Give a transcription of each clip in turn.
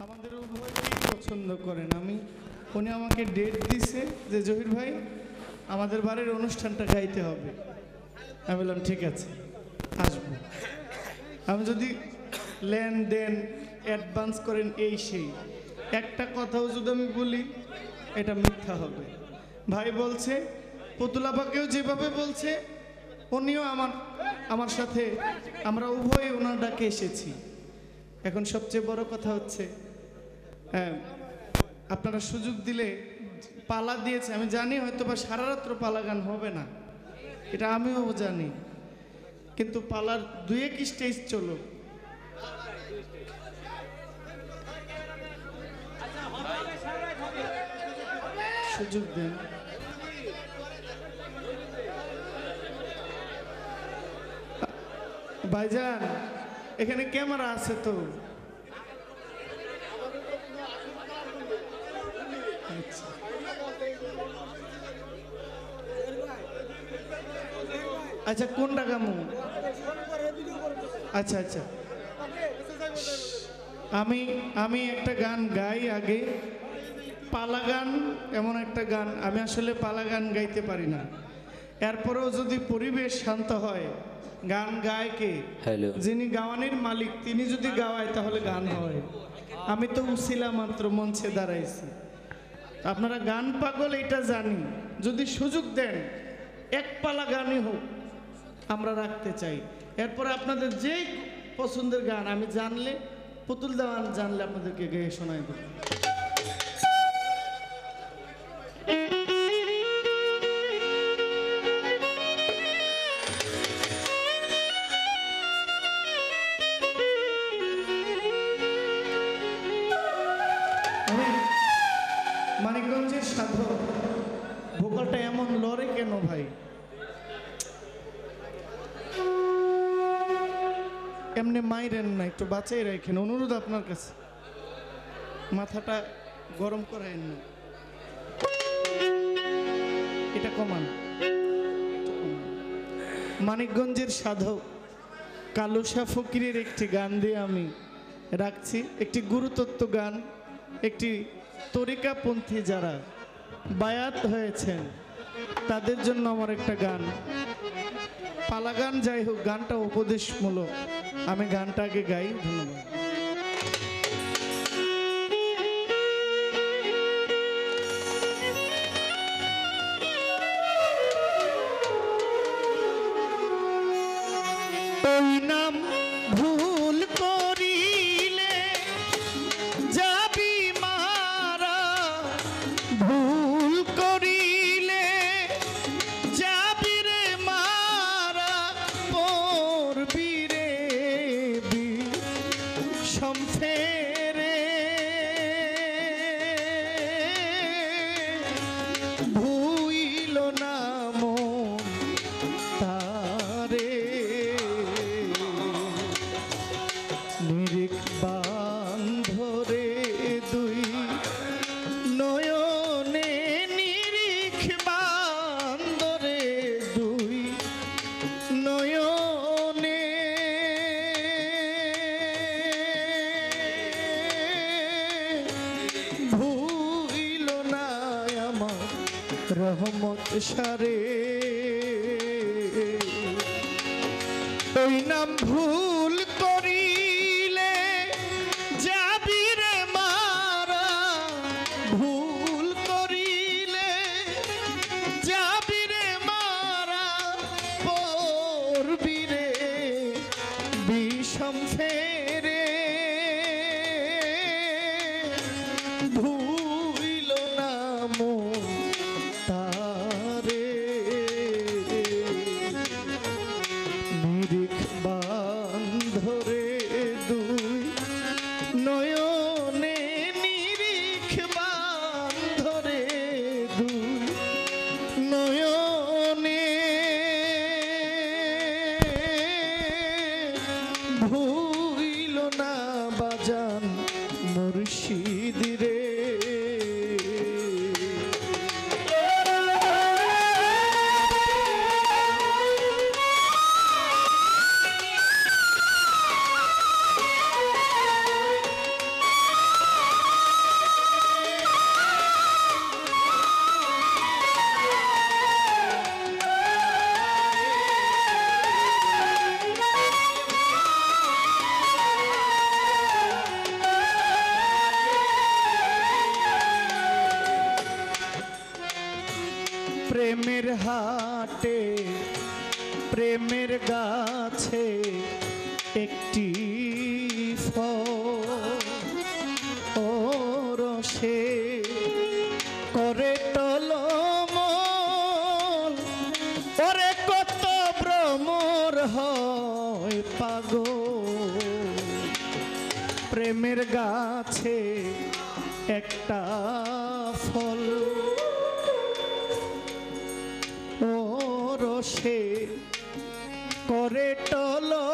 আমাদের উভয়কেই পছন্দ করেন। উনি আমাকে ডেট দিছে যে জহির ভাই আমাদের বাড়ির অনুষ্ঠানটা গাইতে হবে। আমি বললাম ঠিক আছে আসবো। আমি যদি লেনদেন অ্যাডভান্স করেন এই সেই একটা কথাও যদি আমি বলি এটা মিথ্যা হবে। ভাই বলছে পুতুলাপাকেও যেভাবে বলছে উনিও আমার সাথে আমরা উভয়ে ওনার ডাকে এসেছি। এখন সবচেয়ে বড় কথা হচ্ছে আপনারা সুযোগ দিলে পালা দিয়েছে আমি জানি হয়তো বা সারা রাত্র পালা গান হবে না, এটা আমিও জানি, কিন্তু পালার দুই এক স্টেজ চলো। সুযোগ দেন। ভাইজান এখানে ক্যামেরা আছে তো? আচ্ছা কোনটা গামু? আচ্ছা আচ্ছা আমি একটা গান গাই আগে। পালা গান এমন একটা গান আমি আসলে পালা গান গাইতে পারি না, এরপরেও যদি পরিবেশ শান্ত হয় গান গায় কে? যিনি গাওয়ানির মালিক তিনি যদি গাওয়ায় তাহলে গান হয়। আমি তো উছিলা মাত্র মঞ্চে দাঁড়াইছি। আপনারা গান পাগল এটা জানি, যদি সুযোগ দেন এক পালা গানই হোক আমরা রাখতে চাই। এরপরে আপনাদের যেই পছন্দের গান আমি জানলে পুতুল দেওয়ান জানলে আপনাদেরকে গেয়ে শোনাই দেব। মানিকগঞ্জের সাধক ভোকালটা এমন লড়ে কেন ভাই? এমনি মাইরেন না, একটু বাঁচাই রাখেন, অনুরোধ আপনার কাছে, মাথাটা গরম করায়েন না, এটা কমান। মানিকগঞ্জের সাধক কালুশা ফকিরের একটি গান দিয়ে আমি রাখছি, একটি গুরুতত্ত্ব গান, একটি তরিকাপন্থী যারা বায়াত হয়েছেন তাদের জন্য আমার একটা গান। পালা গান যাই হোক, গানটা উপদেশমূলক, আমি গানটা আগে গাই। ধন্যবাদ। ওই নাম ভুল করিলে যাবি মারা, ভুল করিলে যাবি রে মারা, পড়বি রে বিষম ফেরে, ভুইল না মন তারে, নিরিখ বান্ধরে দুই নয়নে, নিরিখ বান্ধরে দুই নয়নে, ভুইল না আমার রহমত সারে, ওই নাম ভুল করিলে যাবি রে মারা, ভুল করিলে যাবি রে মারা, পড়বি রে বিষম ফেরে, ভুইল না মন তারে, নিরিখ বান্ধরে দুই নয়নে, নিরিখ বান্ধরে দুই নয়নে, ভুইল না বাজান মুর্শিদ রে। প্রেমের হাটে প্রেমের গাছে একটি রসে করে টলমল ওরে কত ভ্রমর হয় পাগল প্রেমের গাছে একটা ফল ও রসে করে টলমল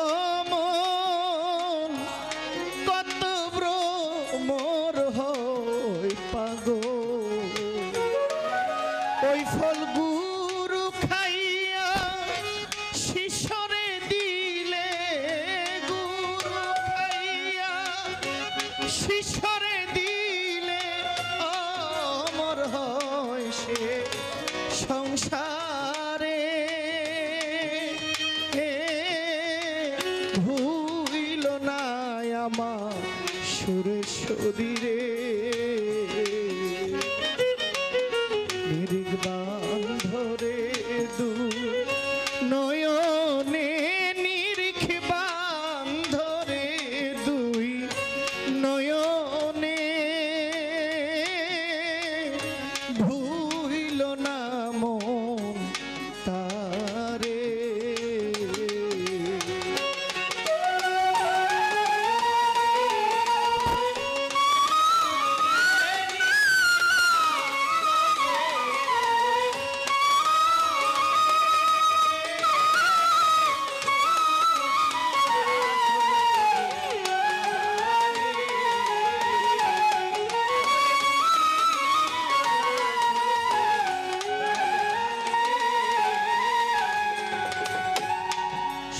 কত ভ্রমর হয় পাগল ওই ফল গুরু খাইয়া শিশরে দিলে গুরু খাইয়া শিশরে দিলে অমর হয় সে সংসারে ভুইল না আমার সুরেশ্বরীরে নিরিখ বান্ধরে দু নয়নে নিরিখ বান্ধরে দুই নয়নে ভুইল না মন তারে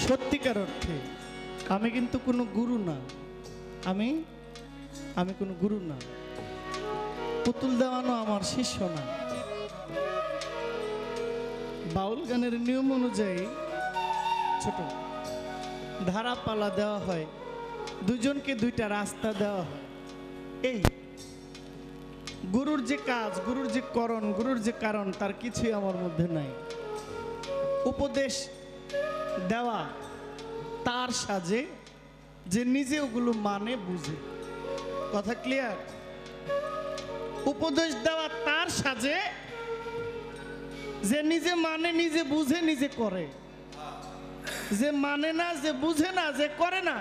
সত্যিকার অর্থে আমি কিন্তু কোনো গুরু না আমি কোনো গুরু না পুতুল দেওয়ানো আমার শিষ্য না বাউল গানের নিয়ম অনুযায়ী ছোট ধারা পালা দেওয়া হয় দুজনকে দুইটা রাস্তা দেওয়া হয় এই গুরুর যে কাজ গুরুর যে করণ গুরুর যে কারণ তার কিছুই আমার মধ্যে নাই উপদেশ দেওয়া তার সাজে যে নিজে ওগুলো মানে বুঝে কথা ক্লিয়ার উপদেশ দেওয়া তার সাজে যে নিজে মানে নিজে বুঝে নিজে করে যে মানে না যে বুঝে না যে করে না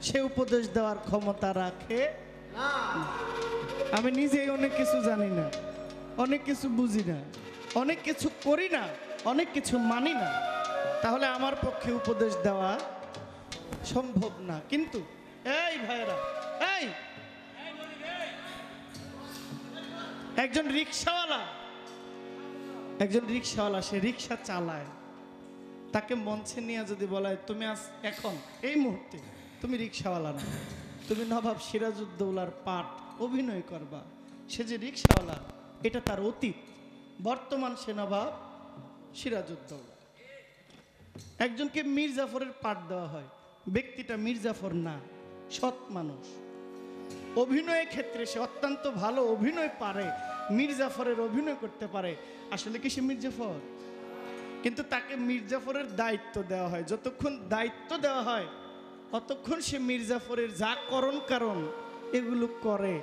সে উপদেশ দেওয়ার ক্ষমতা রাখে না আমি নিজেই অনেক কিছু জানি না অনেক কিছু বুঝি না অনেক কিছু করি না অনেক কিছু মানি না তাহলে আমার পক্ষে উপদেশ দেওয়া সম্ভব না কিন্তু এই ভাইরা এই একজন রিকশাওয়ালা সে রিকশা চালায় তাকে মঞ্চে নিয়ে যদি বলা হয় তুমি আজ এখন এই মুহূর্তে তুমি রিকশাওয়ালা না তুমি নবাব সিরাজউদ্দৌলার পাঠ অভিনয় করবা সে যে রিকশাওয়ালা এটা তার অতীত বর্তমান সে নবাব সিরাজউদ্দৌলা একজনকে মীর জাফরের পাঠ দেওয়া হয় ব্যক্তিটা মীর জাফর না সৎ মানুষ অভিনয়ের ক্ষেত্রে সে অত্যন্ত ভালো অভিনয় পারে মীর জাফরের অভিনয় করতে পারে আসলে কি সে মীর জাফর কিন্তু তাকে মীর জাফরের দায়িত্ব দেওয়া হয় যতক্ষণ দায়িত্ব দেওয়া হয় ততক্ষণ সে মীর জাফরের যা কারণ এগুলো করে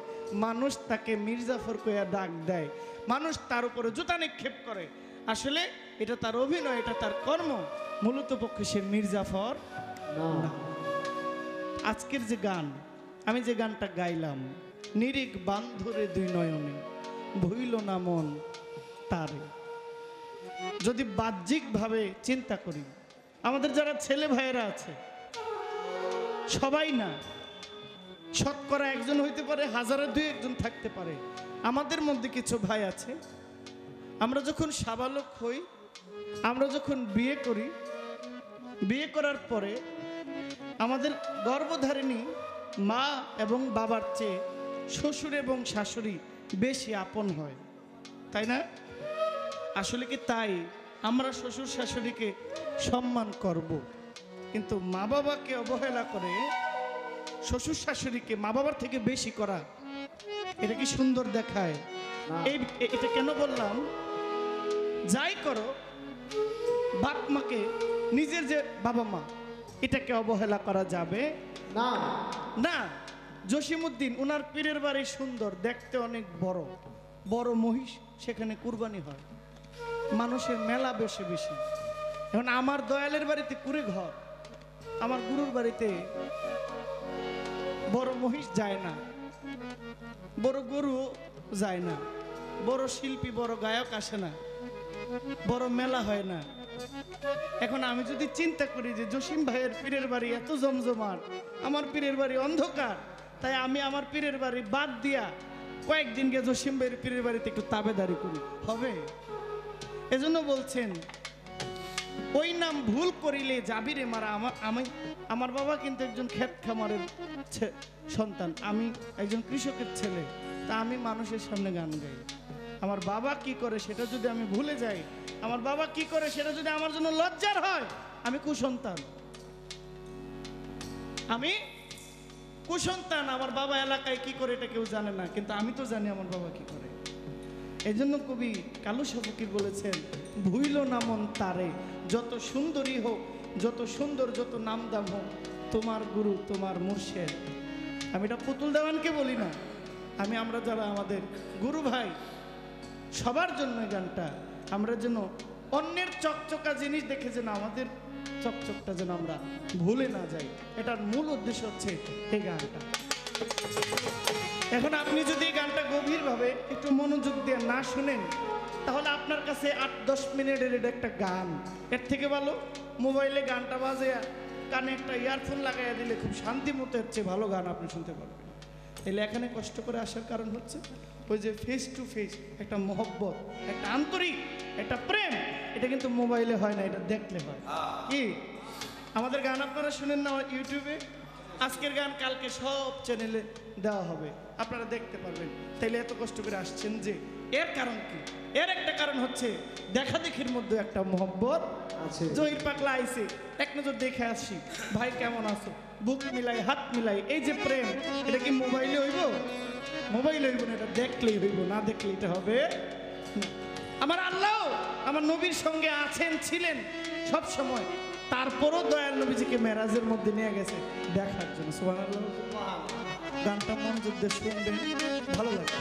মানুষ তাকে মীর জাফর কইয়া ডাক দেয় মানুষ তার উপরে জুতা নিক্ষেপ করে আসলে এটা তার অভিনয় এটা তার কর্ম মূলত পক্ষে সে মীর জাফর না আজকের যে গান আমি যে গানটা গাইলাম নিরিখ বান্ধরে দুই নয়নে ভুইল না মন তারে যদি বাহ্যিকভাবে চিন্তা করি আমাদের যারা ছেলে ভাইয়েরা আছে সবাই না শতকরা একজন হইতে পারে হাজারে দুই একজন থাকতে পারে আমাদের মধ্যে কিছু ভাই আছে আমরা যখন সাবালক হই আমরা যখন বিয়ে করি বিয়ে করার পরে আমাদের গর্ভধারিণী মা এবং বাবার চেয়ে শ্বশুর এবং শাশুড়ি বেশি আপন হয় তাই না আসলে কি তাই আমরা শ্বশুর শাশুড়িকে সম্মান করব কিন্তু মা বাবাকে অবহেলা করে শ্বশুর শাশুড়িকে মা বাবার থেকে বেশি করা এটা কি সুন্দর দেখায় এটা কেন বললাম যাই করো বাপ মাকে, নিজের যে বাবা মা, এটাকে অবহেলা করা যাবে না। না। জসিমউদ্দিন ওনার পীরের বাড়ি সুন্দর, দেখতে অনেক বড় বড় মহিষ, সেখানে কুরবানি হয়, মানুষের মেলা বেশি বেশি। এখন আমার দয়ালের বাড়িতে কুড়ে ঘর, আমার গুরুর বাড়িতে বড় মহিষ যায় না, বড় গরু যায় না, বড় শিল্পী বড় গায়ক আসে না, বড় মেলা হয় না। এখন আমি যদি চিন্তা করি যে জসিম ভাইয়ের পীরের বাড়ি এত জমজমাট, আমার পীরের বাড়ি অন্ধকার, তাই আমি আমার পীরের বাড়ি বাদ দিয়া কয়েকদিন গিয়ে জসিম ভাইয়ের পীরের বাড়িতে একটু তাবেদারি করি, হবে? এজন্য বলছেন ওই নাম ভুল করিলে যাবি রে মারা। আমার বাবা কিন্তু একজন ক্ষেত খামারের সন্তান, আমি একজন কৃষকের ছেলে, তা আমি মানুষের সামনে গান গাই। আমার বাবা কি করে সেটা যদি আমি ভুলে যাই, আমার বাবা কি করে সেটা যদি আমার জন্য লজ্জার হয়, আমি কুসন্তান, আমি কুসন্তান। আমার বাবা এলাকায় কি করে এটা কেউ জানে না, কিন্তু আমি তো জানি আমার বাবা কি করে। এই জন্য কবি কালু ফকির বলেছেন, ভুইল না মন তারে, যত সুন্দরী হোক, যত সুন্দর, যত নাম দাম হোক, তোমার গুরু তোমার মুর্শেদ। আমি এটা পুতুল দেওয়ানকে বলি না, আমরা যারা আমাদের গুরু ভাই সবার জন্য গানটা, আমরা যেন অন্যের চকচকা জিনিস দেখে যেন আমাদের চকচকটা যেন আমরা ভুলে না যাই, এটার মূল উদ্দেশ্য হচ্ছে এই গানটা। এখন আপনি যদি এই গানটা গভীরভাবে একটু মনোযোগ দিয়ে না শুনেন, তাহলে আপনার কাছে 8-10 মিনিটের এটা একটা গান, এর থেকে ভালো মোবাইলে গানটা বাজে কানে একটা ইয়ারফোন লাগাইয়া দিলে খুব শান্তি মতো হচ্ছে ভালো গান আপনি শুনতে পারবেন। তাহলে এখানে কষ্ট করে আসার কারণ হচ্ছে ওই যে ফেস টু ফেস একটা মহব্বত, একটা আন্তরিক, একটা প্রেম, এটা কিন্তু মোবাইলে হয় না, এটা দেখলে হয়। কি আমাদের গান আপনারা শুনেন না ইউটিউবে? আজকের গান কালকে সব চ্যানেলে দেওয়া হবে, আপনারা দেখতে পারবেন। তাইলে এত কষ্ট করে আসছেন যে এর কারণ কি? এর একটা কারণ হচ্ছে দেখা দেখির মধ্যে একটা মহব্বত আছে। জহির পাগলা আইছে, এক নজর দেখে আসি, ভাই কেমন আছো, বুক মিলাই হাত মিলাই, এই যে প্রেম, এটা কি মোবাইলে হইব? মোবাইলে হইব না, এটা দেখলেই হইব, না দেখলে এটা হবে না। আমার আল্লাহ আমার নবীর সঙ্গে আছেন, ছিলেন সব সময়, তারপরও দয়াল নবীজিকে মেরাজের মধ্যে নিয়ে গেছে দেখার জন্য। সুবহানাল্লাহ। গানটা মনোযোগ দিয়ে শুনবেন, ভালো লাগবে।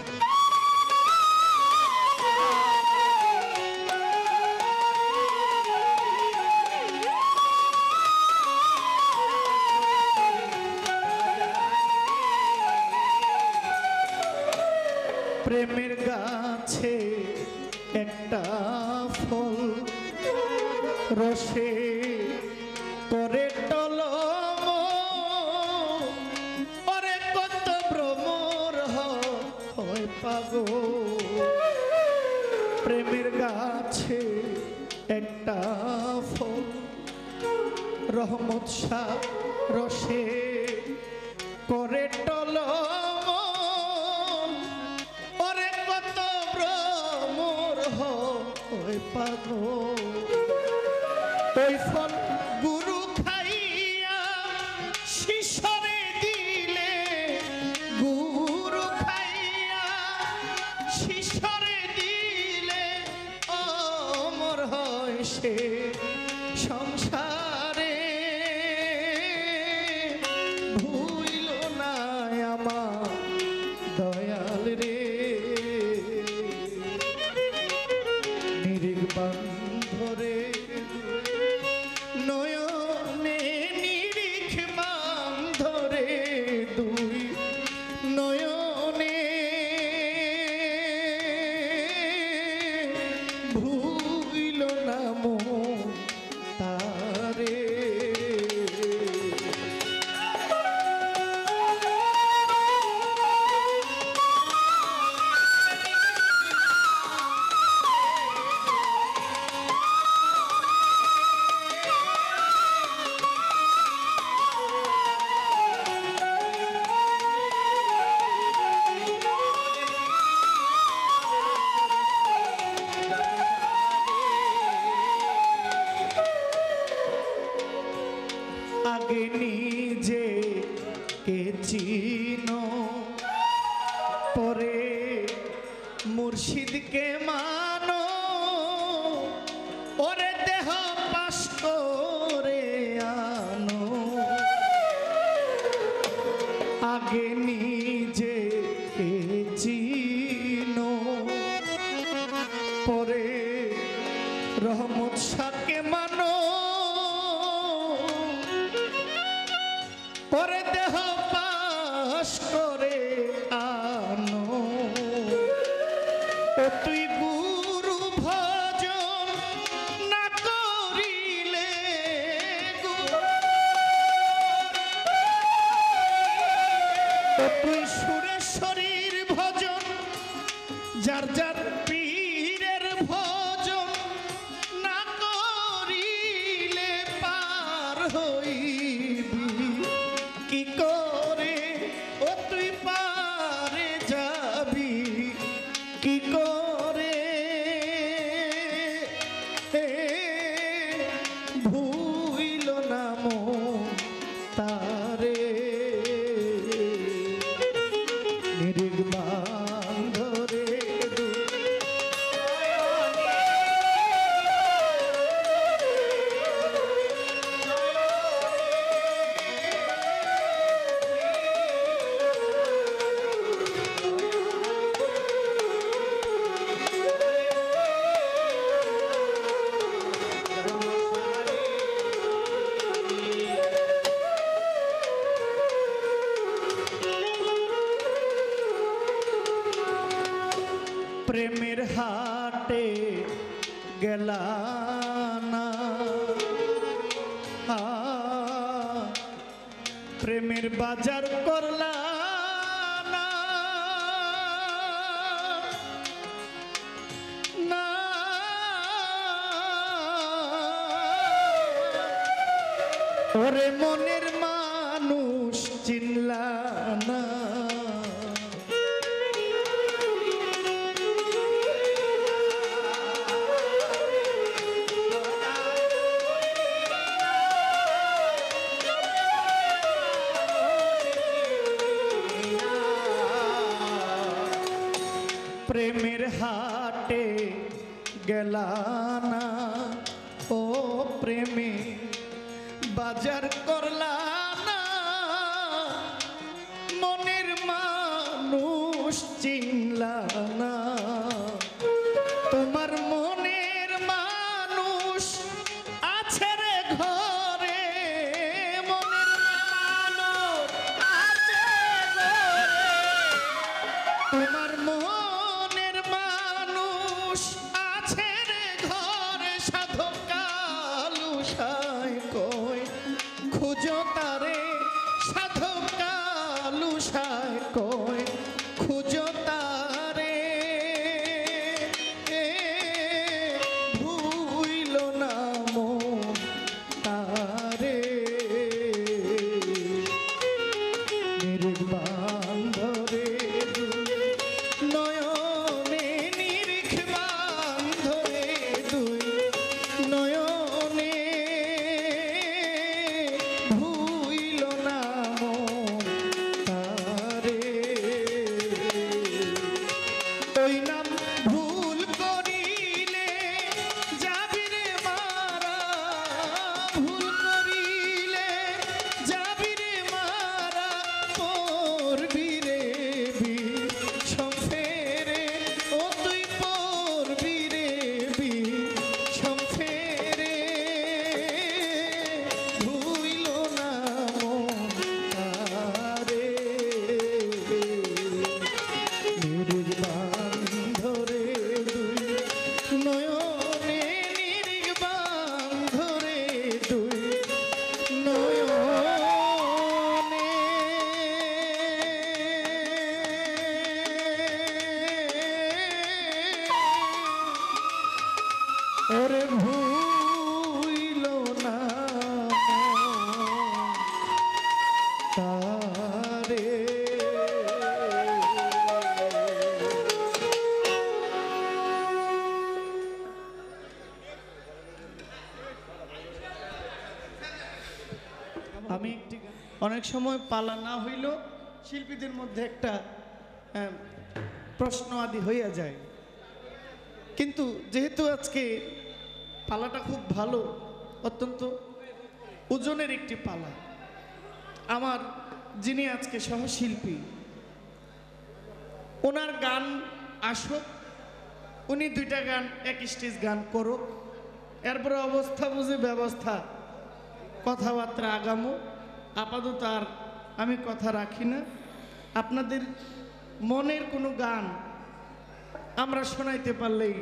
প্রেমের গাছে একটা ফল রসে করে টলম, ওরে কত ভ্রমর হয় পাগল। প্রেমের গাছে একটা ফল রহমত শাহ রসে করে টলম, ওরে কত ভ্রমর হয় পাগল। ওই ফল গুরু খাইয়া শিশরে দিলে, গুরু খাইয়া শিশরে দিলে অমর হয় সে সংসারে। ভুইল না আমার দয়াল রে, নির্বাণ ধরে নয়নে নিরিখ বাম ধরে, দুই নয়নে ভুইল না মন তারে। আগে নিজে কে চিনো, পরে মুর্শিদকে মানো, নিজে চিনো পরে রহমত শাহকে মানো পরে দেহ পাশ করে আনো ও তুই গুরু ভজন না করিলে ও তুই সুরেশ্বরীর ভজন যার যার পীরের ভজন না করিলে পার হইবি কি করে ও তুই পারে যাবি কি করে ভুইল না মন তারে নির্বাণ ধরে প্রেমের হাটে গেলা না প্রেমের বাজার করলা না না ওরে মনের মানুষ চিনলা না প্রেমের হাটে গেলা না ও প্রেমে বাজার করলা না মনের মানুষ চিনলা না তোমার মনের মানুষ আছে রে ঘরে মনের মানুষ আছে ঘরে তোমার মনের মানুষ আছে রে ঘরে সাধক কালুসায় কই খুঁজো তারে সাধক কালুসায় কই খুঁজো তারে ভুইল না মন তারে নির্বাণ ধরে নয়নে নিরিখ বান্ধরে দুই নয়নে ভুইল না মন তারে ওই নাম ভুল করিলে যাবি রে মারা ভুল করিলে যাবি রে মারা পড়বি রে সংফেরে ও তুই পড়বি রে সংফেরে ভুইল না মন তারে নির্বাণ ধরে দুই নয়নে নির্বাণ ধরে দুই নয়নে ওরে ভুইল না মন তারে আমি অনেক সময় পালা না হইল শিল্পীদের মধ্যে একটা প্রশ্ন আদি হইয়া যায় কিন্তু যেহেতু আজকে পালাটা খুব ভালো অত্যন্ত ওজনের একটি পালা আমার যিনি আজকে সহশিল্পী ওনার গান আসুক, উনি দুইটা গান এক স্টেজ গান করুক, এরপরে অবস্থা বুঝে ব্যবস্থা কথাবার্তা আগামো। আপাতত আর আমি কথা রাখি না। আপনাদের মনের কোনো গান আমরা শোনাইতে পারলেই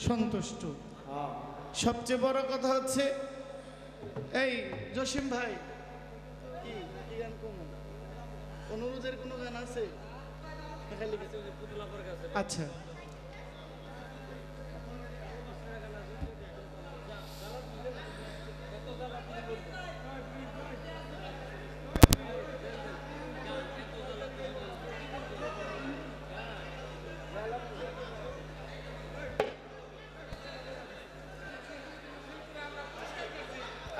সন্তুষ্ট। সবচেয়ে বড় কথা হচ্ছে এই জসিম ভাই, কি গান কমু? অনুরোধের কোনো গান আছে? আচ্ছা,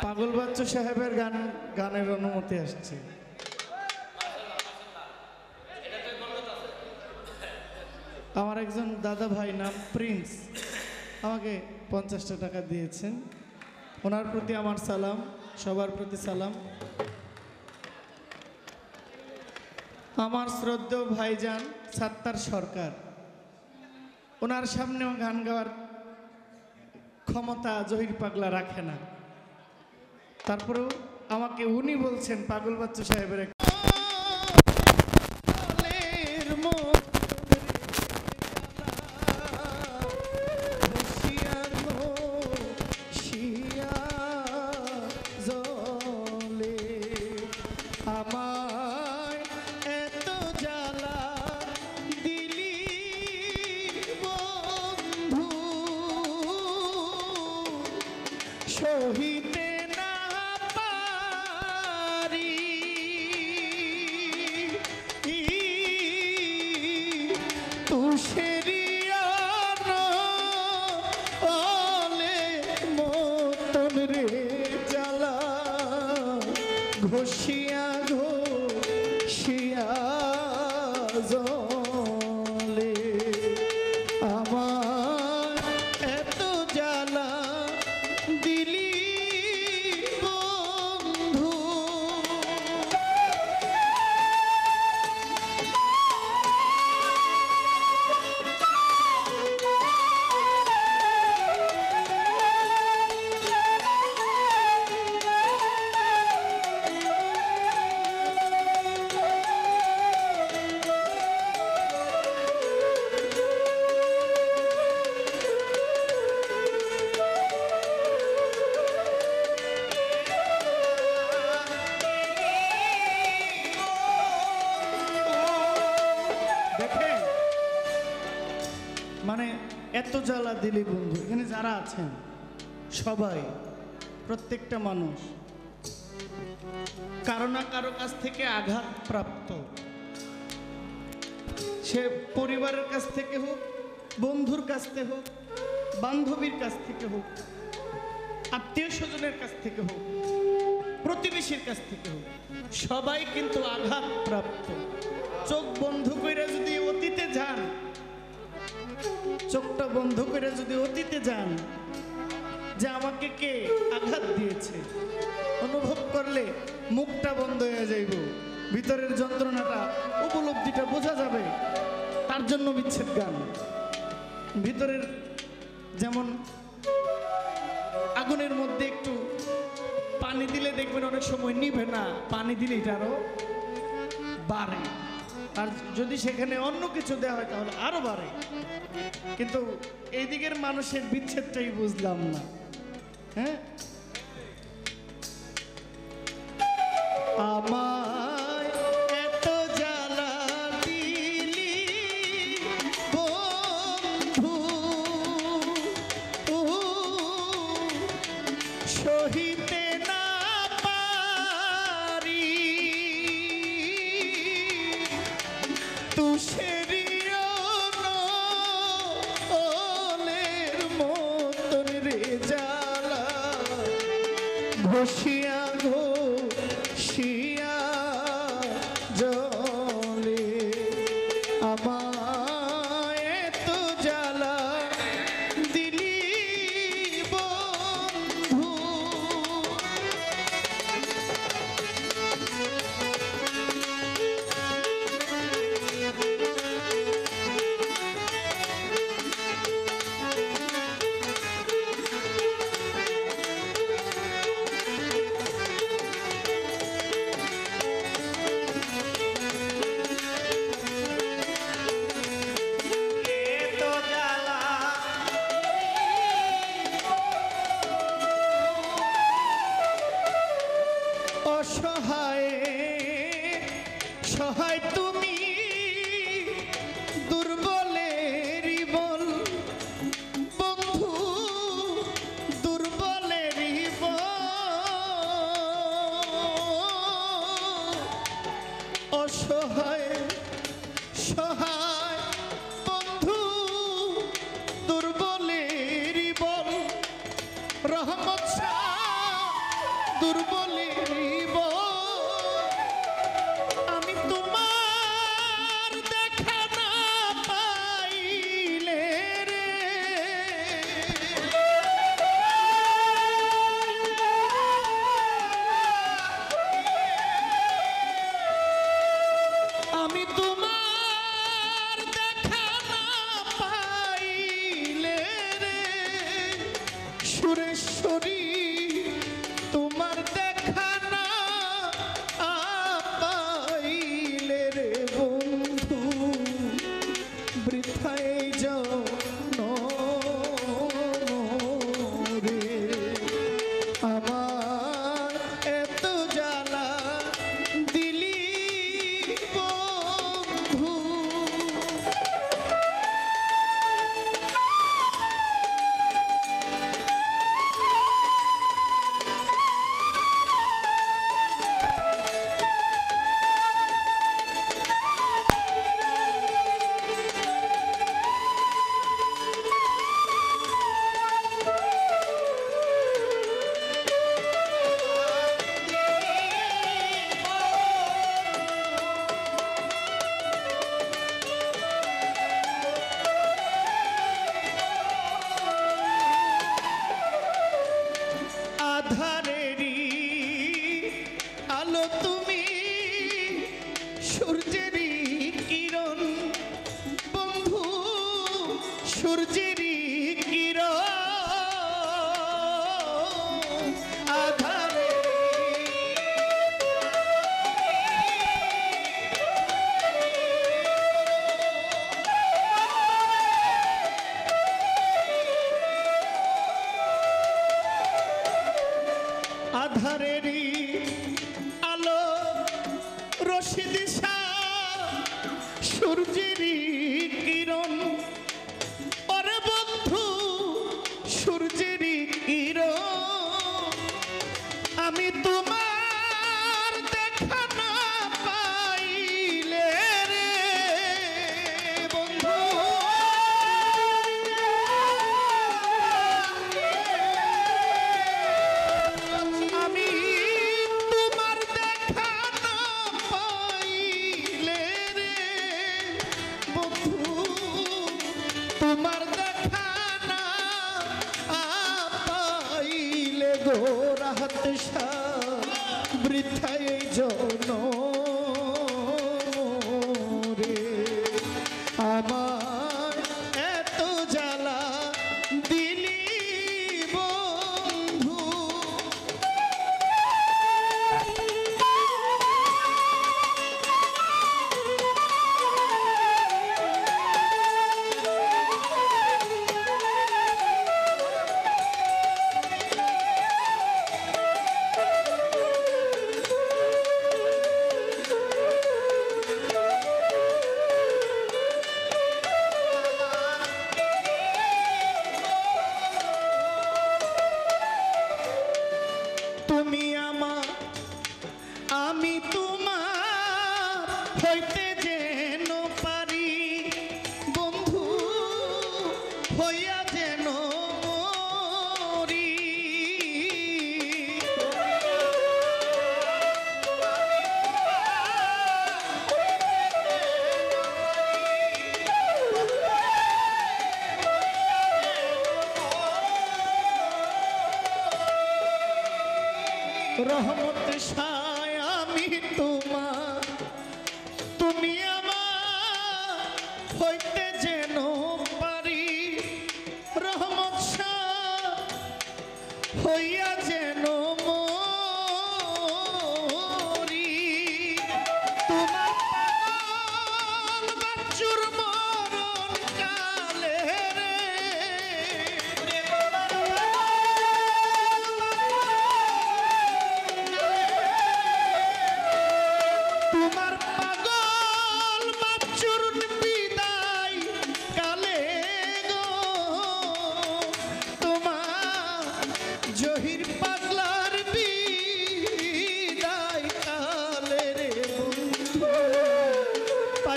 পাগল বাচ্চু সাহেবের গানের অনুমতি আসছে। আমার একজন দাদা ভাই নাম প্রিন্স আমাকে 50টা টাকা দিয়েছেন। ওনার প্রতি আমার সালাম, সবার প্রতি সালাম। আমার শ্রদ্ধেয় ভাইজান সাত্তার সরকার, ওনার সামনেও গান গাওয়ার ক্ষমতা জহির পাগলা রাখে না, তারপরেও আমাকে উনি বলছেন পাগল বাচ্চু সাহেবের সহিতে না পারি, তুষেরিয়ান ওলে মতন রে জ্বালা ঘষিয়া ঘষিয়া জলে আমার এত জ্বালা দিলি বন্ধু। মানে এত জ্বালা দিলি বন্ধু, এখানে যারা আছেন সবাই, প্রত্যেকটা মানুষ কারো না কারো কাছ থেকে আঘাত প্রাপ্ত। সে পরিবারের কাছ থেকে হোক, বন্ধুর কাছ থেকে হোক, বান্ধবীর কাছ থেকে হোক, আত্মীয় স্বজনের কাছ থেকে হোক, প্রতিবেশীর কাছ থেকে হোক, সবাই কিন্তু আঘাত প্রাপ্ত। চোখ বন্ধ করে যদি অতীতে যান, চোখটা বন্ধ করে যদি অতীতে যান যে আমাকে কে আঘাত দিয়েছে, অনুভব করলে মুখটা বন্ধ হয়ে যাইব, ভিতরের যন্ত্রণাটা উপলব্ধিটা বোঝা যাবে। তার জন্য বিচ্ছেদ গান। ভিতরের যেমন আগুনের মধ্যে একটু পানি দিলে দেখবেন অনেক সময় নিভে না, পানি দিলে এটা আরো বাড়ে, আর যদি সেখানে অন্য কিছু দেওয়া হয় তাহলে আরো বাড়ে। কিন্তু এই দিকের মানুষের বিচ্ছেদটাই বুঝলাম না। হ্যাঁ, আমায় এত জ্বালা দিলি বন্ধু, সহিতে না পারি, তুষেরিয়ান ওলের মতন রে জ্বালা ঘষিয়া ঘষিয়া জলে আমায় এত জ্বালা দিলি বন্ধু। দুর্বলেরই বল বন্ধু, দুর্বলেরই বল, অসহায় সহায় বন্ধু, দুর্বলেরই বল, রহমত শাহ দুর্বলেরই বল। আমি তোমার দেখা না পাইলে রে, আমি তোমার দেখা না পাইলে রে সুরেশ্বরী, তোমার দেখা না পাইলে রে বন্ধু, বৃথায় জন রে আমার এত জ্বালা দিলি বন্ধু। আধারেরই আলো তুমি, সূর্যেরই কিরণ বন্ধু, সূর্যেরই কিরণ, আধারে আধারেরই আলো রশি দিশা, সূর্যেরই কিরণ, ওরে বন্ধু সূর্যেরই কিরণ, আমি তোমার দেখা না পাইলে রে বন্ধু, আমি তোমার দেখা না পাইলে রে বন্ধু, তোমার দেখা না পাইলে গো রাহত শাহ, বৃথায় জন রে আমার এত জ্বালা দিলি বন্ধু। তুমি আমার আমি তোমার হইতে যেন পারি বন্ধু, হইয়া যেন মরি, রহমত শাহ আমি তোমার, তুমি আমার হইতে যেন পারি, রহমত শাহ হইয়া যেন মরি, তোমার পাগল বাচ্চুর মরণ কালে রে, তোমার পাগল বাচ্চুর বিদায়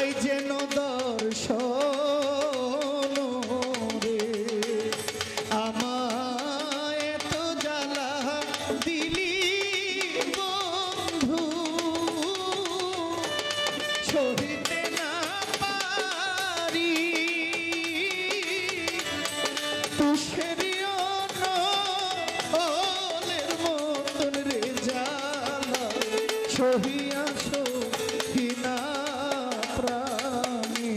পাই যেন দর্শন রে আমায় তো জ্বালা দিলি বন্ধু সহিতে না পারি তুষেরিও নলের মতন রে জ্বালা সহিয়া সহিনা প্রাণী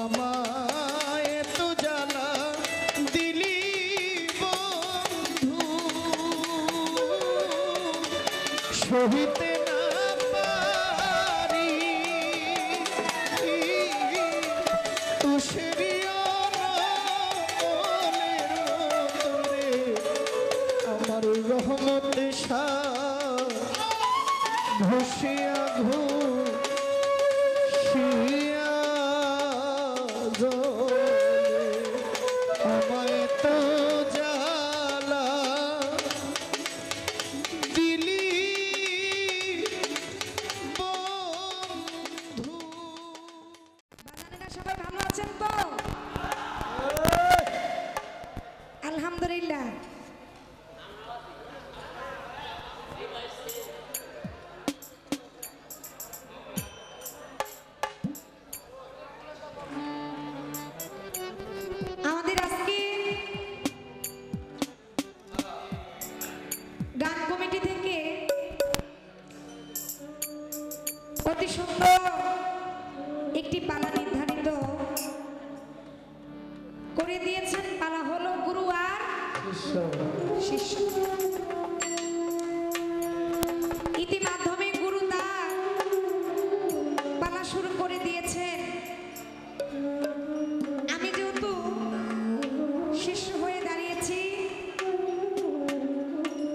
আমায় তো জ্বালা দিলি বন্ধু সহিতে না পারি তুষেরিও নলের মতন রে আমার রহমতে ঘুষিয়া ঘুষিয়া জলে আমায় তো জ্বালা দিলি বন্ধু। বাজানেরা সবাই ভালো আছেন তো? আলহামদুলিল্লাহ। আমাদের আজকে গান কমিটি থেকে অতি সুন্দর একটি পালা নির্ধারিত করে দিয়েছেন। পালা হলো গুরু আর শিষ্য। ইতিমাধ্যমে গুরু তার পালা শুরু করে দিয়েছেন। আমি যেহেতু শিষ্য হয়ে দাঁড়িয়েছি,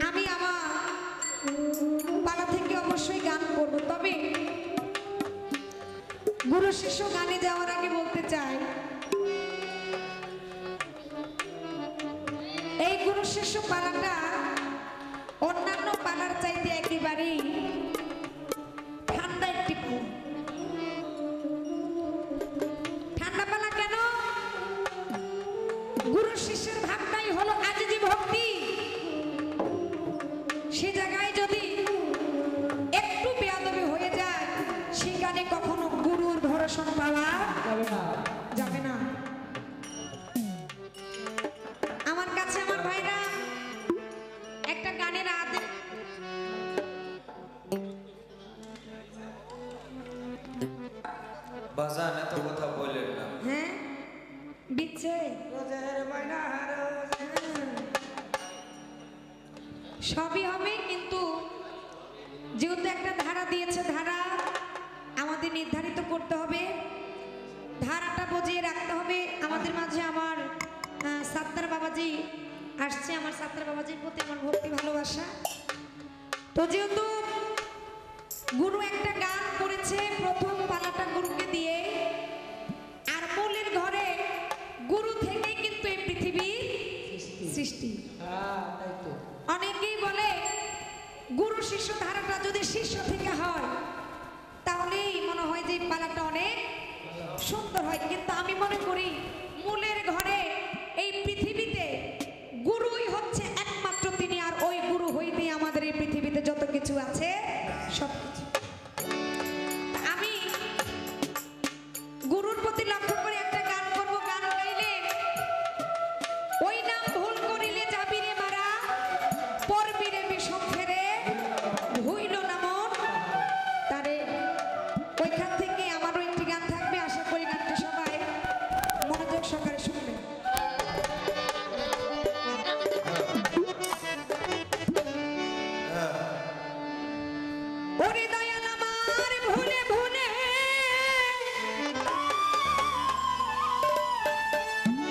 আমি আমার পালা থেকে অবশ্যই গান করব। তবে গুরু শিষ্য গানে যাওয়ার আগে বলতে চাই, এই গুরু শিষ্য পালাটা অন্যান্য পালার চাইতে একেবারেই ঠান্ডা একটি পালা। ঠান্ডা পালা কেন? গুরু শিষ্যের ভাবটাই হলো আজিজি ভক্তি। সে জায়গায় যদি একটু বেয়াদবি হয়ে যায়, সেখানে কখনো গুরুর ভরসা পাওয়া যাবে না। আমার কাছে আমার ভাইরা একটা গানের আদেশ বাজান এত কথা বললেন না। হ্যাঁ দিচ্ছে, সবই হবে, কিন্তু যেহেতু একটা ধারা দিয়েছে, ধারা আমাদের নির্ধারিত করতে হবে, ধারাটা বজিয়ে রাখতে হবে। আমাদের মাঝে আমার সাত্তার বাবাজি আসছে। আমার সাত্তার বাবাজির প্রতি আমার ভক্তি ভালোবাসা। তো যেহেতু গুরু একটা গান করেছে, প্রথম পালাটা গুরুকে দিয়ে, আর মূলের ঘরে গুরু থেকেই কিন্তু এই পৃথিবীর সৃষ্টি। অনেকেই বলে গুরু শিষ্য ধারাটা যদি শিষ্য থেকে হয় তাহলেই মনে হয় যে পালাটা অনেক সুন্দর হয়। কিন্তু আমি মনে করি মূলের ঘরে এই পৃথিবীতে গুরুই হচ্ছে একমাত্র তিনি, আর ওই গুরু হইতেই আমাদের এই পৃথিবীতে যত কিছু আছে সব কিছু। আমি গুরুর প্রতি লক্ষ্য করে একটা গান করব। গান গাইলে ওই নাম ভুল করিলে যাবি রে মারা, পড়বি রে বিষম ফেরে, হইল না মন তারে। ওইখান থেকে আমারও একটি গান থাকবে, আশা করি গানটা সবাই মনোযোগ সহকারে শুনবে। ওরে দয়াল আমার ভুলে ভুলে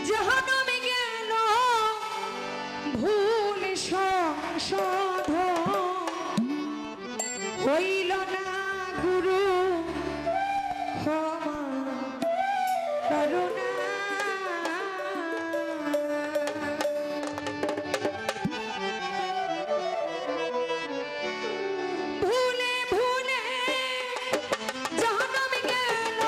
জাহান্নামে গেল, ভুল সংশোধন হইল না গুরু ক্ষমা করুণা। ভুলে ভুলে জাহান্নামে গেল,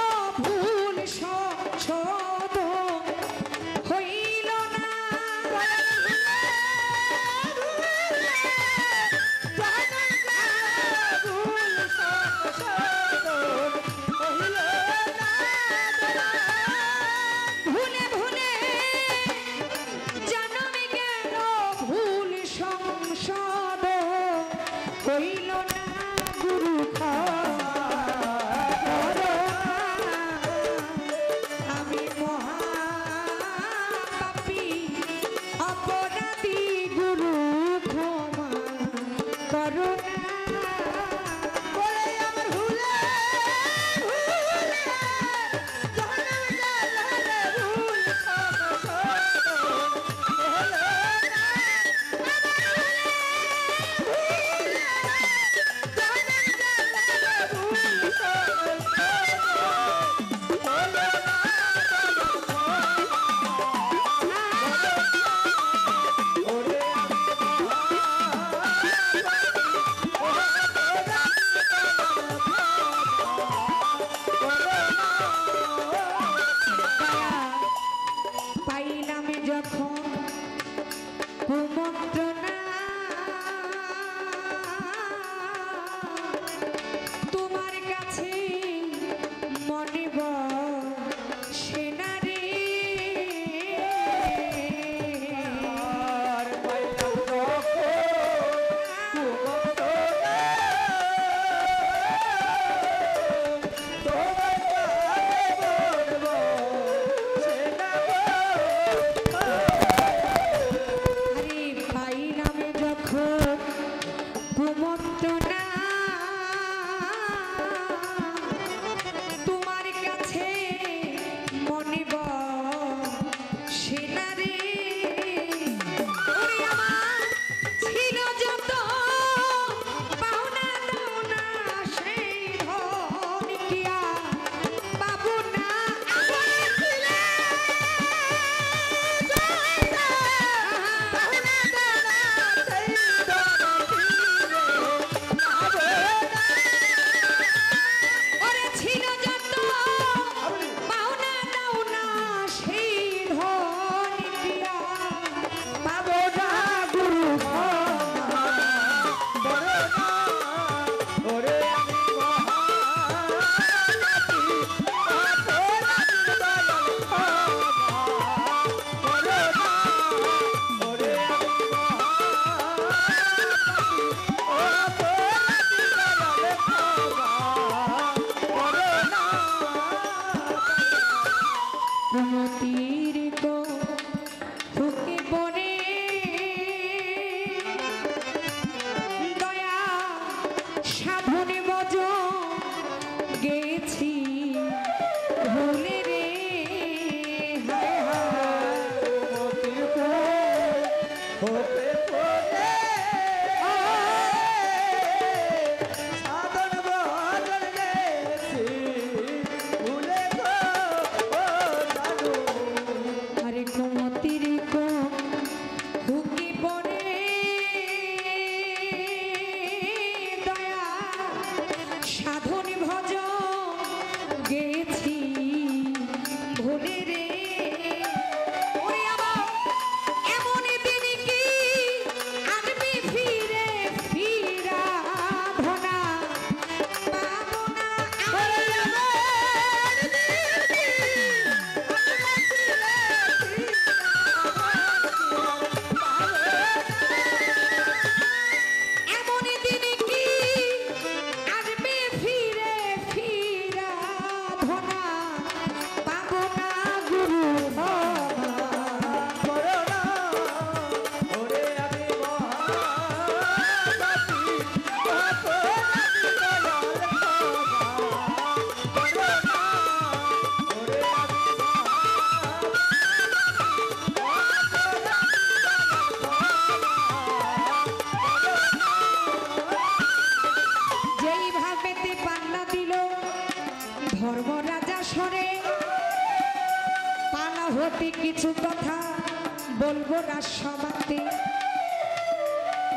প্রমতির গো হুকে পড়ে দয়া সাধনে বজ গেছি ভুলে রে হায় আরে কুমতির গো হুকে পড়ে দয়া সাধনে ভজ গেছি ভুলে রে ওরে আমার এমন দিন কি আসবে ফিরে ফিরা ধনা পাবো না এমন দিন কি আসবে ফিরে ফিরা ধনা পাবো না গুরু যেই ভাবেতে পাল্লা দিল ধর্মরাজা সরে পালা হতে কিছু কথা বলবো না সবাতে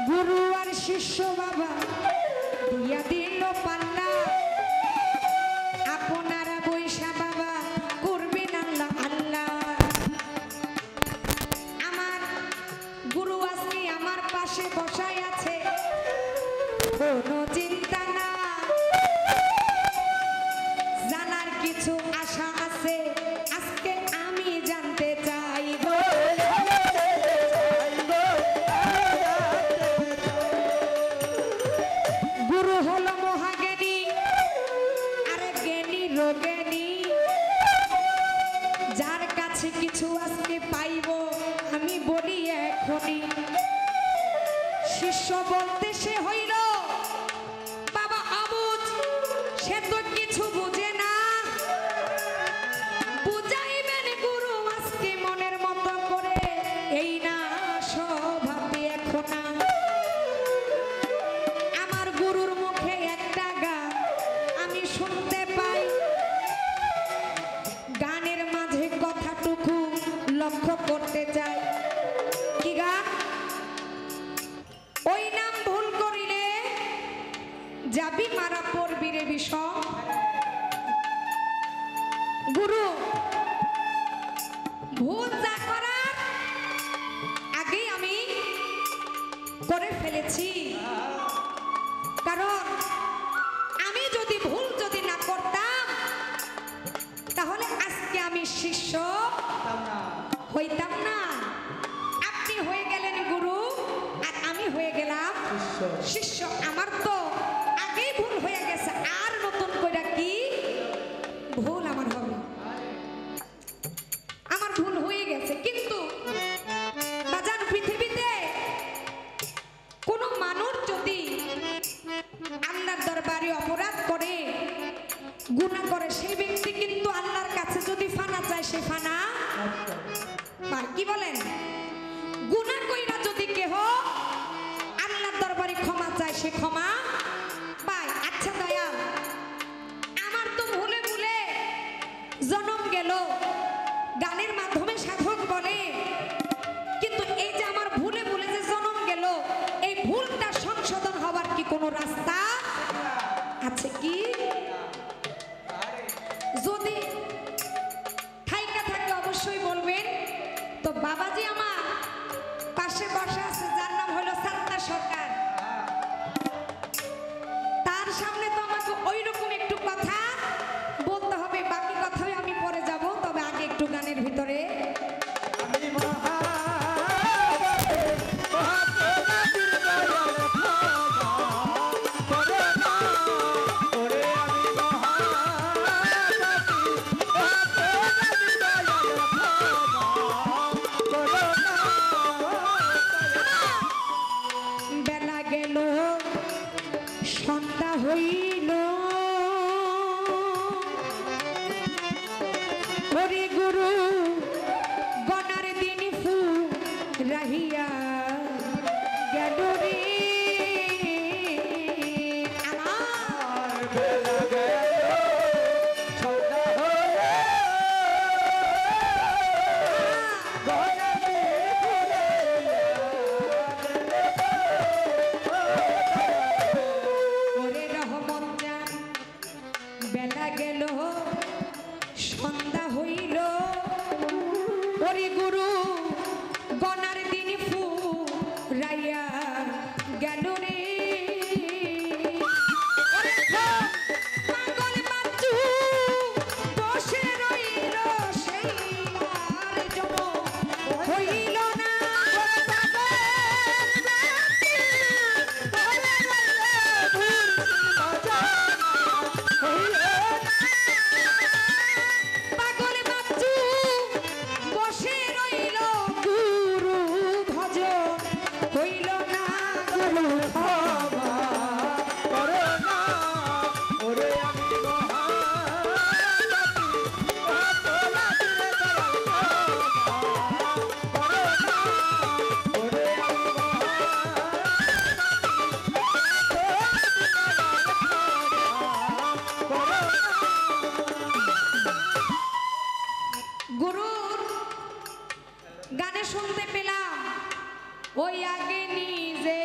গুরু আর শিষ্য বাবা দিয়া দিল পাল্লা আপনারা বৈশা বাবা করবেন আল্লাহ আল্লাহ আমার গুরু আজকে আমার পাশে বসাই আছে কোনো চিন্তা না জানার কিছু আশা আছে আজকে আমি জানতে চাই গো গুরু হলো মহাজ্ঞানী আরে জ্ঞানী রোজ্ঞানী যার কাছে কিছু আজকে পাইব আমি বলি এখনই শিষ্য বলতে সে হইল বাবা অবুঝ সে তো কিছু বুঝে না বুঝাইবেন গুরু আজকে মনের মতো করে এই না স্বভাবে এখন আমার গুরুর মুখে একটা গান আমি শুনতে পাই গানের মাঝে কথাটুকু লক্ষ্য করতে চাই কি গান ওই নাম ভুল করিলে যাবি মারা পড়বি রে বিষম গুরু ভুল যা করার আগেই আমি করে ফেলেছি কারণ আমি যদি ভুল যদি না করতাম তাহলে আজকে আমি শিষ্য হইতাম না আপনি হয়ে গেলেন গুরু আর আমি হয়ে গেলাম শিষ্য আমার তো আগেই ভুল হয়ে গেছে আর নতুন করে কি ভুল আমার হবে আমার ভুল হয়ে গেছে কিন্তু বাজান পৃথিবীতে কোনো মানুষ যদি আল্লাহর দরবারে অপরাধ করে গুনাহ করে সেই ব্যক্তি কিন্তু আল্লাহর কাছে যদি ফানা চায় সে ফানা পায় কি বলেন গুনাহ কইরা যদি কেহ আল্লাহর দরবারে ক্ষমা চায় সে ক্ষমা পায় আচ্ছা দয়াল আমার তো ভুলে ভুলে জন্ম গেল গানের মাধ্যমে সাধক বলে কিন্তু এই যে আমার ভুলে ভুলে যে জন্ম গেল এই ভুলটা সংশোধন হবার কি কোনো রাস্তা আছে কি যদি ঠাইকা থাকে অবশ্যই বলবেন তো বাবাজি আমার পাশে বসা আছে যার নাম হলো সাত্তা সরকার তার সামনে তো আমাকে ওই রকম একটু কথা বলতে হবে বাকি কথাই আমি পরে যাব তবে আগে একটু গানের ভিতরে ওরে গুরু গনার দিন ফু রাহিয়া গেল রে আমার বেলা গেল সন্ধ্যা হয়ে গলাতে ওরে রহমত জান বেলা গেল সন্ধ্যা হইল ওরে গুরু গনার দিন ফু রাইয়া গেল রে ওরে পাগল বাচ্চু বসে রইল সেই আর জম হইল না পাগল বাচ্চু বসে রইল গুরু ভজন হইল না গুরু ক্ষমা করো না ওরে আমি গুরুর গানে শুনতে পেলাম ওই আগে নিজে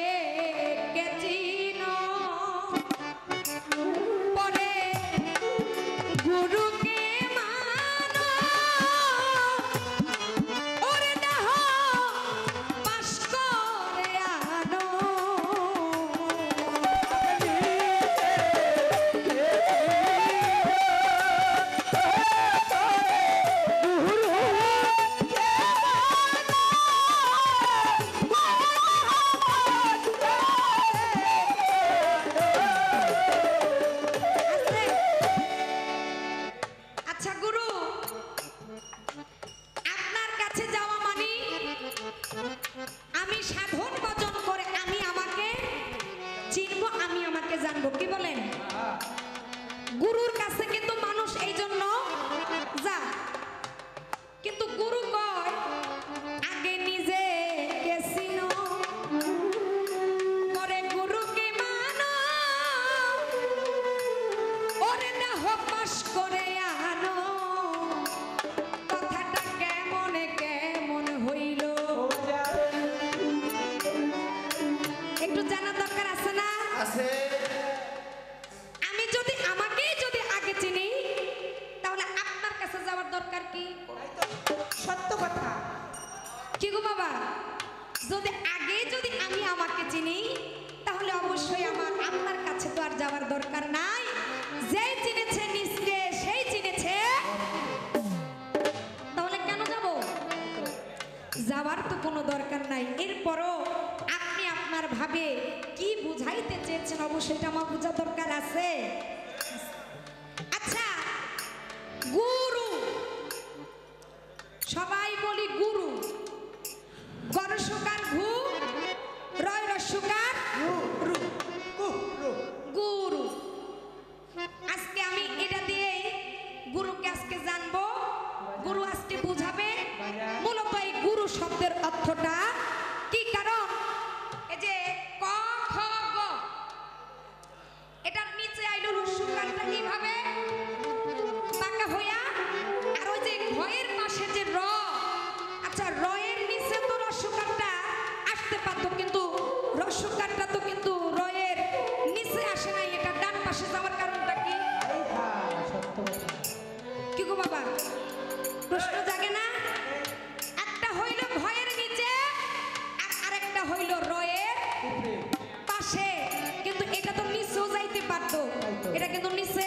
চিন পরে গুরুকে মানো ওরে দেহ পাশ করে আনো আচ্ছা গুরু আপনার কাছে যাওয়া মানে আমি সাধন ভজন করে আমি আমাকে চিনবো আমি আমাকে জানবো কি বলেন গুরুর কাছে কিন্তু মানুষ এই জন্য যা কিন্তু গুরু কয় আগে নিজে চিনো পরে গুরুকে মানো ওরে দেহ পাশ করে আনো কথাটা কেমন কেমন হইল একটু জানা দরকার আছে না আছে আমি যদি আমাকেই যদি আগে চিনি তাহলে আপনার কাছে যাওয়ার দরকার কি সত্য কথা কি গো বাবা যদি আগে যদি আমি আমাকে চিনি তাহলে অবশ্যই আমার আপনার কাছে তো আর যাওয়ার দরকার নাই যেই চিনেছে নিজকে সেই চিনেছে তাহলে কেন যাব যাওয়ার তো কোনো দরকার নাই এরপরও আপনি আপনার ভাবে কি বুঝাইতে চেয়েছেন অবশ্যই এটা আমার বোঝা দরকার আছে আচ্ছা গুরু সবাই বলি গুরু গরসকার ঘু রয় রসকার রু গুরু আজকে আমি এটা দিয়েই গুরুকে আজকে জানবো গুরু আজকে বুঝাবে মূলত এই গুরু শব্দের অর্থটা কি কারণ এই যে ক খ গ এটার নিচে আইলো রসকারটা কিভাবে পাকা হইয়া আর ওই যে ঘয়ের পাশে যে র আচ্ছা রয়ের নিচে তো রসকারটা আসতে পারতো কিন্তু রসকারটা তো কিন্তু রয়ের নিচে আসে নাই এটা ডান পাশে যাওয়ার কারণটা কি কি গো বাবা প্রশ্ন জাগে না একটা হইল ঘয়ের নিচে আর আরেকটা হইল রয়ের পাশে কিন্তু এটা তো নিচেও যাইতে পারতো এটা কিন্তু নিচে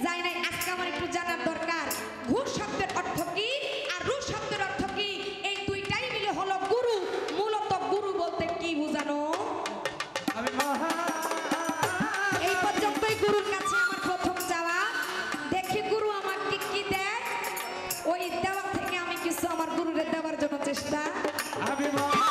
যায় নাই আজকে আমার একটু জানার দরকার ঘু শব্দের অর্থ কি আর রু শব্দের অর্থ কি এই দুইটাই মিলে হলো গুরু মূলত গুরু বলতে কি বোঝানো আমি মহা এই পর্যন্তই গুরুর কাছে আমার প্রথম যাওয়া দেখি গুরু আমাকে কি দেয় ওই দেওয়া থেকে আমি কিছু আমার গুরুরে দেওয়ার জন্য চেষ্টা আমি মহা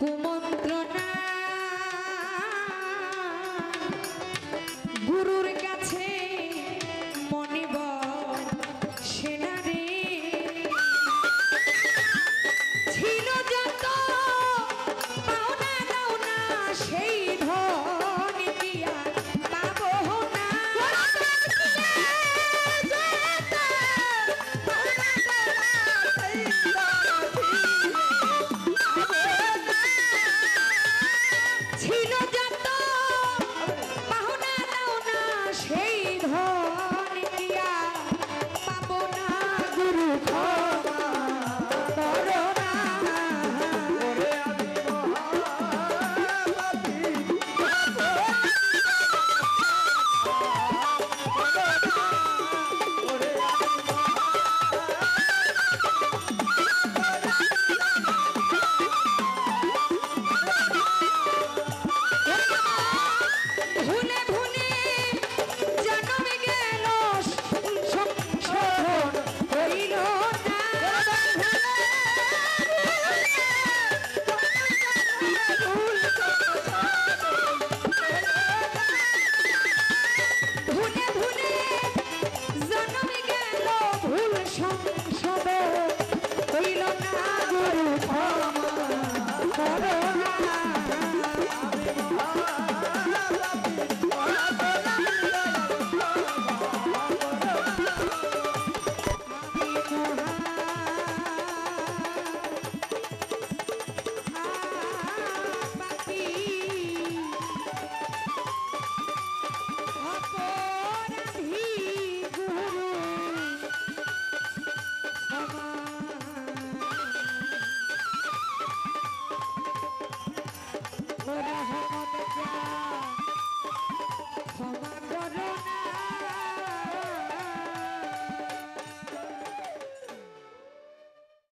কুমন্ত্রণা